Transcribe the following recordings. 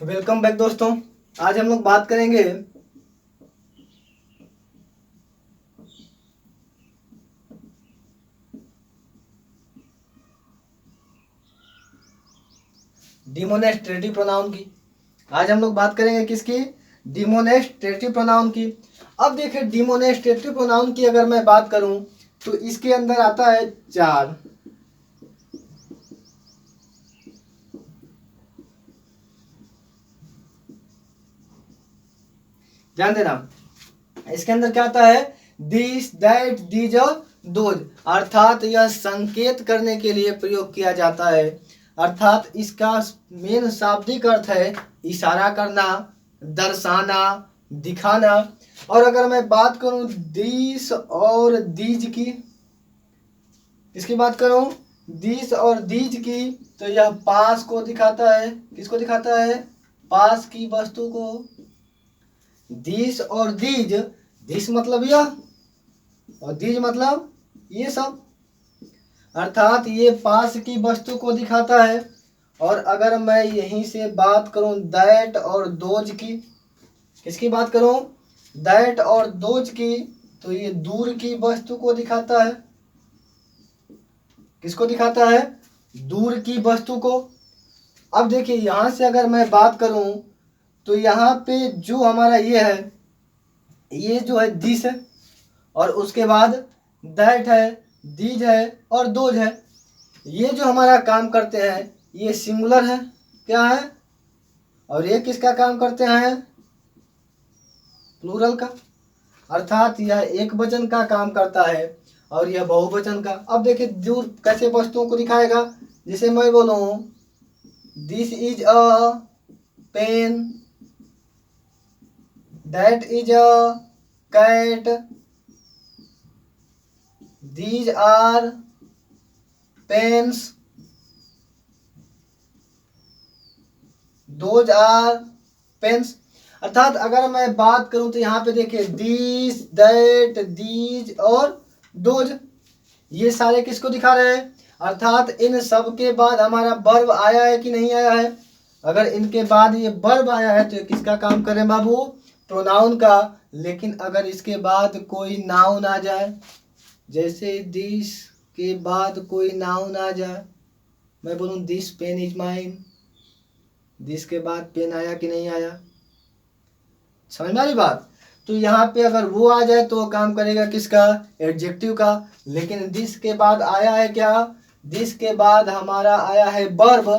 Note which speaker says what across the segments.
Speaker 1: Welcome back दोस्तों। आज हम लोग बात करेंगे डिमोनेस्ट्रेटिव प्रोनाउन की। आज हम लोग बात करेंगे किसकी? डिमोनेस्ट्रेटिव प्रोनाउन की। अब देखिए, डिमोनेस्ट्रेटिव प्रोनाउन की अगर मैं बात करूं तो इसके अंदर आता है चार। ध्यान देना, इसके अंदर क्या आता है? दिस, दैट, दीज और दोज। अर्थात यह संकेत करने के लिए प्रयोग किया जाता है। अर्थात इसका मेन शाब्दिक अर्थ है इशारा करना, दर्शाना, दिखाना। और अगर मैं बात करूं दिस और दीज की, किसकी बात करूं? दिस और दीज की, तो यह पास को दिखाता है। किसको दिखाता है? पास की वस्तु को। दिस और दीज, दिस मतलब यह और दीज मतलब ये सब। अर्थात ये पास की वस्तु को दिखाता है। और अगर मैं यहीं से बात करूं दैट और दोज की, किसकी बात करूं? दैट और दोज की, तो ये दूर की वस्तु को दिखाता है। किसको दिखाता है? दूर की वस्तु को। अब देखिए, यहां से अगर मैं बात करूं तो यहाँ पे जो हमारा ये है, ये जो है दिस है, और उसके बाद दैट है, दीज है और दोज है। ये जो हमारा काम करते हैं ये सिंगुलर है। क्या है? और ये किसका काम करते हैं? प्लूरल का। अर्थात यह एक वचन का काम करता है और यह बहुवचन का। अब देखिए, दूर कैसे वस्तुओं को दिखाएगा। जैसे मैं बोलूं this is a pen, that is a cat, these are pens, those are pens। अर्थात अगर मैं बात करूं तो यहाँ पे देखिए दिस, दैट, दीज और दोज, ये सारे किसको दिखा रहे हैं? अर्थात इन सब के बाद हमारा वर्ब आया है कि नहीं आया है? अगर इनके बाद ये वर्ब आया है तो ये किसका काम करें बाबू? प्रोनाउन का। लेकिन अगर इसके बाद कोई नाउन आ जाए, जैसे दिस के बाद कोई नाउन आ जाए, मैं बोलूँ this pen is mine, this के बाद पेन आया कि नहीं आया? समझ में आ रही बात? तो यहाँ पे अगर वो आ जाए तो काम करेगा किसका? एडजेक्टिव का। लेकिन दिस के बाद आया है क्या? दिस के बाद हमारा आया है वर्ब,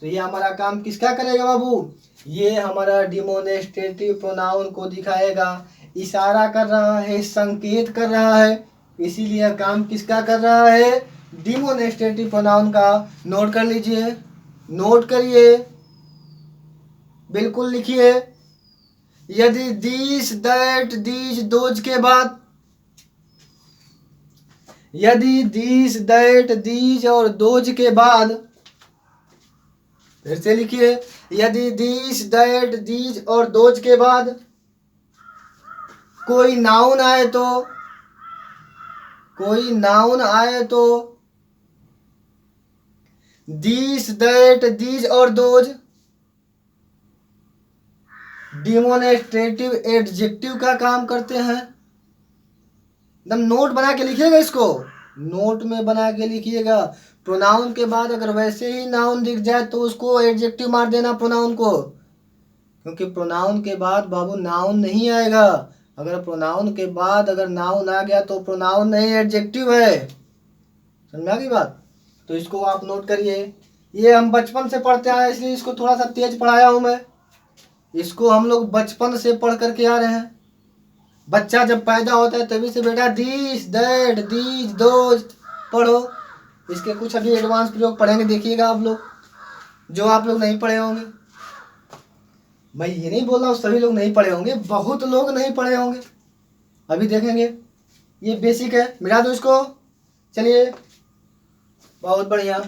Speaker 1: तो ये हमारा काम किसका करेगा बाबू? ये हमारा डिमोनेस्ट्रेटिव प्रोनाउन को दिखाएगा। इशारा कर रहा है, संकेत कर रहा है, इसीलिए काम किसका कर रहा है? डिमोनेस्ट्रेटिव प्रोनाउन का। नोट कर लीजिए, नोट करिए, बिल्कुल लिखिए। यदि दिस, दैट, दीज, दोज के बाद, यदि दिस, दैट, दीज और दोज के बाद, फिर से लिखिए, यदि दिस, दैट, दीज और दोज के बाद कोई नाउन आए तो, कोई नाउन आए तो दिस, दैट, दीज और दोज डिमोनेस्ट्रेटिव एडजेक्टिव का काम करते हैं। एकदम नोट बना के लिखिएगा इसको, नोट में बना के लिखिएगा। प्रोनाउन के बाद अगर वैसे ही नाउन दिख जाए तो उसको एडजेक्टिव मार देना प्रोनाउन को, क्योंकि प्रोनाउन के बाद बाबू नाउन नहीं आएगा। अगर प्रोनाउन के बाद अगर नाउन आ गया तो प्रोनाउन नहीं, एडजेक्टिव है। समझ आ गई बात? तो इसको आप नोट करिए। ये हम बचपन से पढ़ते आए इसलिए इसको थोड़ा सा तेज पढ़ाया हूं मैं। इसको हम लोग बचपन से पढ़ करके आ रहे हैं। बच्चा जब पैदा होता है तभी से बेटा दिस, दैट, दीज, दोज पढ़ो। इसके कुछ अभी एडवांस प्रयोग पढ़ेंगे, देखिएगा आप लोग, जो आप लोग नहीं पढ़े होंगे। मैं ये नहीं बोल रहा हूँ सभी लोग नहीं पढ़े होंगे, बहुत लोग नहीं पढ़े होंगे, अभी देखेंगे। ये बेसिक है, मिटा दो इसको। चलिए, बहुत बढ़िया।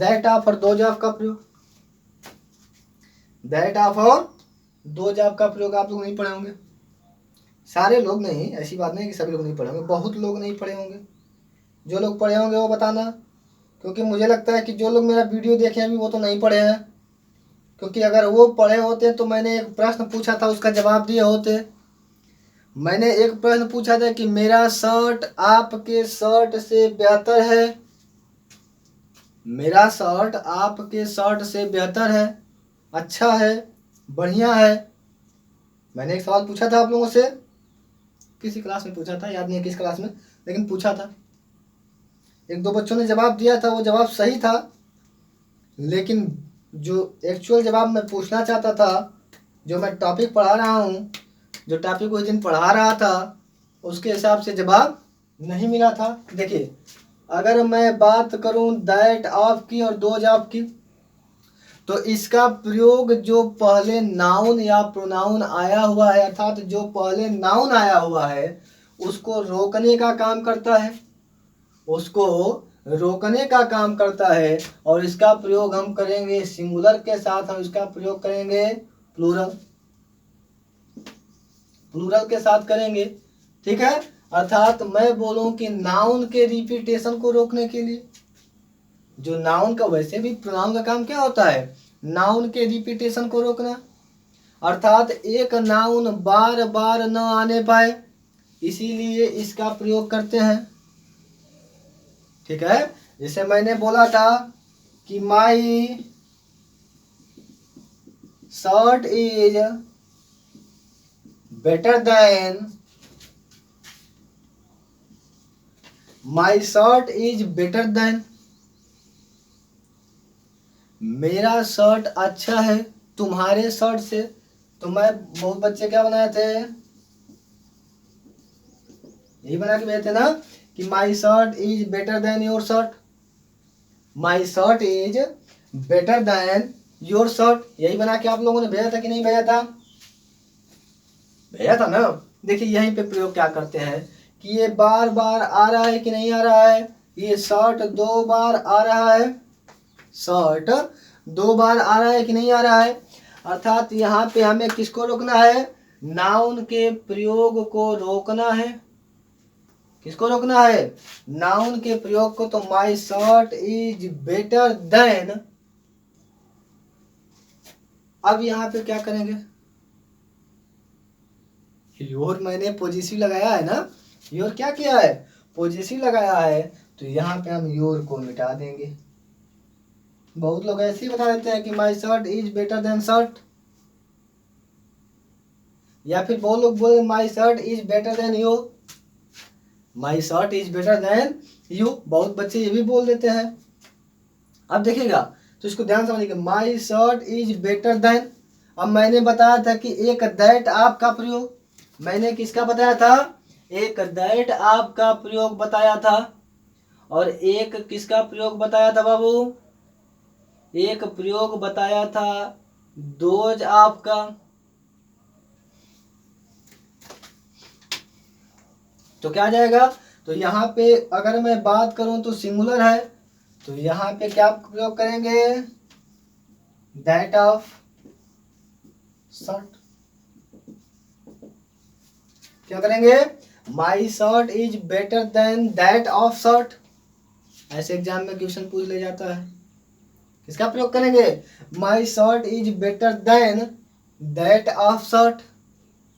Speaker 1: दैट ऑफ और दोज ऑफ का प्रयोग, दैट ऑफ और दोज ऑफ का प्रयोग आप लोग नहीं पढ़े होंगे, सारे लोग नहीं, ऐसी बात नहीं कि सभी लोग नहीं पढ़े होंगे, बहुत लोग नहीं पढ़े होंगे। जो लोग पढ़े होंगे वो बताना, क्योंकि मुझे लगता है कि जो लोग मेरा वीडियो देखे अभी वो तो नहीं पढ़े हैं, क्योंकि अगर वो पढ़े होते तो मैंने एक प्रश्न पूछा था उसका जवाब दिए होते। मैंने एक प्रश्न पूछा था कि मेरा शर्ट आपके शर्ट से बेहतर है, मेरा शर्ट आपके शर्ट से बेहतर है, अच्छा है, बढ़िया है। मैंने एक सवाल पूछा था आप लोगों से, किसी क्लास में पूछा था, याद नहीं किस क्लास में, लेकिन पूछा था। एक दो बच्चों ने जवाब दिया था, वो जवाब सही था, लेकिन जो एक्चुअल जवाब मैं पूछना चाहता था, जो मैं टॉपिक पढ़ा रहा हूँ, जो टॉपिक उस दिन पढ़ा रहा था, उसके हिसाब से जवाब नहीं मिला था। देखिए, अगर मैं बात करूँ दैट ऑफ की और दोज ऑफ की, तो इसका प्रयोग जो पहले नाउन या प्रोनाउन आया हुआ है, अर्थात जो पहले नाउन आया हुआ है उसको रोकने का काम करता है, उसको रोकने का काम करता है। और इसका प्रयोग हम करेंगे सिंगुलर के साथ, हम इसका प्रयोग करेंगे प्लूरल, प्लूरल के साथ करेंगे, ठीक है। अर्थात मैं बोलूं कि नाउन के रिपीटेशन को रोकने के लिए, जो नाउन का, वैसे भी प्रोनाउन का काम क्या होता है, नाउन के रिपीटेशन को रोकना, अर्थात एक नाउन बार बार न आने पाए, इसीलिए इसका प्रयोग करते हैं, ठीक है। जैसे मैंने बोला था कि my shirt is better than, my shirt is better than, मेरा शर्ट अच्छा है तुम्हारे शर्ट से। तो मैं, बहुत बच्चे क्या बनाए थे, यही बना के भेजे थे ना कि my shirt is better than your shirt, my shirt is better than your shirt, यही बना के आप लोगों ने भेजा था कि नहीं भेजा था, भेजा था ना। देखिए यहीं पे प्रयोग क्या करते हैं कि ये बार बार आ रहा है कि नहीं आ रहा है, ये शर्ट 2 बार आ रहा है, शर्ट 2 बार आ रहा है कि नहीं आ रहा है। अर्थात यहाँ पे हमें किसको रोकना है, नाउन के प्रयोग को रोकना है, किसको रोकना है, नाउन के प्रयोग को। तो my shirt is better than, अब यहाँ पे क्या करेंगे, योर मैंने पोजेसिव लगाया है ना, योर क्या किया है, पोजेसिव लगाया है, तो यहाँ पे हम योर को मिटा देंगे। बहुत लोग ऐसे ही बता देते हैं कि my shirt is better than shirt, या फिर बहुत लोग बोले my shirt is better than you, my shirt is better than you, बहुत बच्चे ये भी बोल देते हैं। अब देखिएगा, तो इसको ध्यान समझिएगा, my shirt is better than. अब मैंने बताया था कि एक दैट आपका प्रयोग, मैंने किसका बताया था, एक दैट आपका प्रयोग बताया था, और एक किसका प्रयोग बताया था बाबू, एक प्रयोग बताया था दोज आपका। तो क्या आ जाएगा, तो यहाँ पे अगर मैं बात करूं तो सिंगुलर है, तो यहाँ पे क्या प्रयोग करेंगे, दैट ऑफ शर्ट, क्या करेंगे, my shirt is better than that of shirt. ऐसे एग्जाम में क्वेश्चन पूछ ले जाता है, किसका प्रयोग करेंगे, my shirt is better than that of shirt.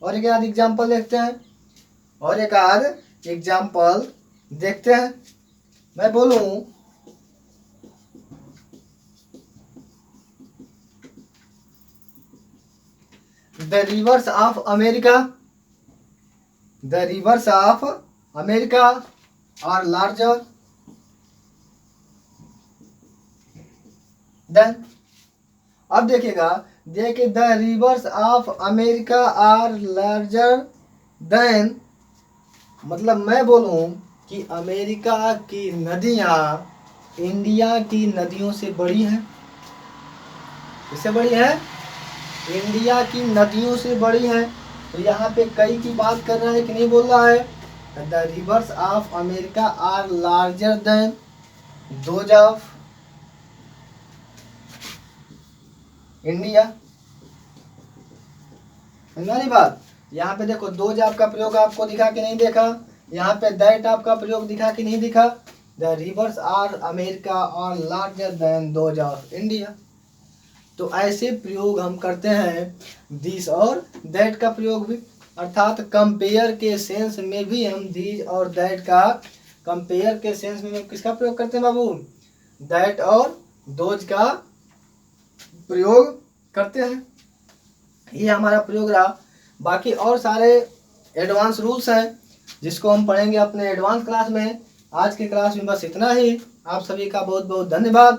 Speaker 1: और एक आध एग्जाम्पल देखते हैं, और एक आध एग्जाम्पल देखते हैं। मैं बोलूं the rivers of America, the rivers of America are larger than. अब देखिएगा, देखिए the rivers of America are larger than, मतलब मैं बोलूं कि अमेरिका की नदियां इंडिया की नदियों से बड़ी हैं, किससे बड़ी है, इंडिया की नदियों से बड़ी है। तो यहाँ पे कई की बात कर रहा है कि नहीं बोल रहा है, the rivers of America are larger than those of India. समझा बात। यहाँ पे देखो दोज आपका प्रयोग आपको दिखा कि नहीं देखा, यहाँ पे दैट आपका प्रयोग दिखा कि नहीं दिखा। द रिवर्स आर अमेरिका और larger than those of India. तो ऐसे प्रयोग हम करते हैं दिस और दैट का प्रयोग भी, अर्थात कंपेयर के सेंस में भी हम दिस और दैट का, कंपेयर के सेंस में हम किसका प्रयोग करते हैं बाबू, दैट और दोज का प्रयोग करते हैं। ये हमारा प्रयोग रहा। बाकी और सारे एडवांस रूल्स हैं जिसको हम पढ़ेंगे अपने एडवांस क्लास में। आज की क्लास में बस इतना ही। आप सभी का बहुत बहुत धन्यवाद।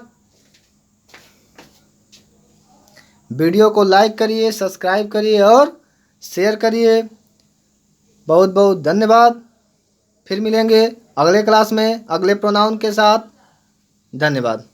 Speaker 1: वीडियो को लाइक करिए, सब्सक्राइब करिए और शेयर करिए। बहुत बहुत धन्यवाद। फिर मिलेंगे अगले क्लास में अगले प्रोनाउन के साथ। धन्यवाद।